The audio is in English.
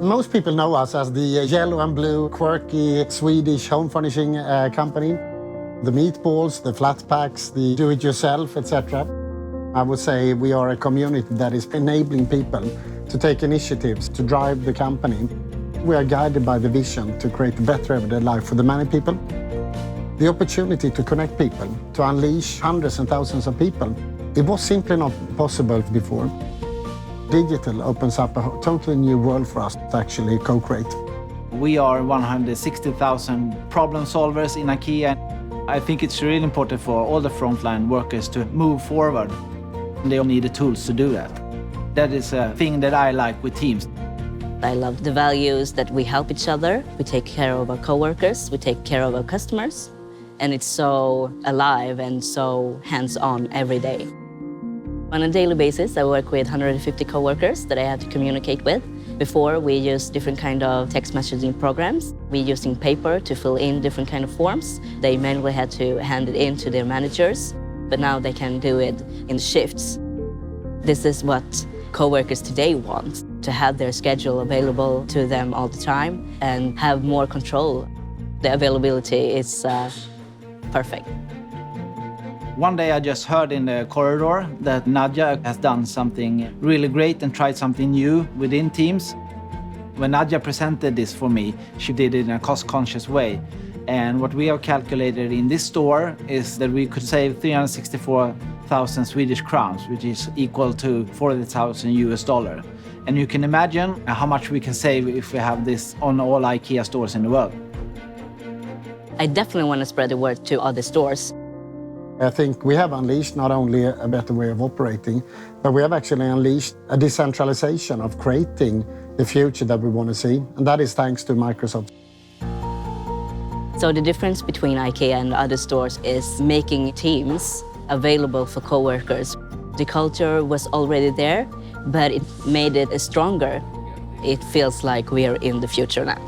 Most people know us as the yellow and blue, quirky Swedish home furnishing company. The meatballs, the flat packs, the do-it-yourself, etc. I would say we are a community that is enabling people to take initiatives to drive the company. We are guided by the vision to create a better everyday life for the many people. The opportunity to connect people, to unleash hundreds and thousands of people, it was simply not possible before. Digital opens up a totally new world for us to actually co-create. We are 160,000 problem solvers in IKEA. I think it's really important for all the frontline workers to move forward. They all need the tools to do that. That is a thing that I like with teams. I love the values that we help each other, we take care of our coworkers, we take care of our customers, and it's so alive and so hands-on every day. On a daily basis, I work with 150 coworkers that I have to communicate with. Before, we used different kind of text messaging programs. We using paper to fill in different kind of forms. They manually had to hand it in to their managers, but now they can do it in shifts. This is what coworkers today want, to have their schedule available to them all the time and have more control. The availability is perfect. One day I just heard in the corridor that Nadja has done something really great and tried something new within Teams. When Nadja presented this for me, she did it in a cost-conscious way. And what we have calculated in this store is that we could save 364,000 Swedish crowns, which is equal to 40,000 US dollar. And you can imagine how much we can save if we have this on all IKEA stores in the world. I definitely want to spread the word to other stores. I think we have unleashed not only a better way of operating, but we have actually unleashed a decentralization of creating the future that we want to see. And that is thanks to Microsoft. So the difference between IKEA and other stores is making Teams available for coworkers. The culture was already there, but it made it stronger. It feels like we are in the future now.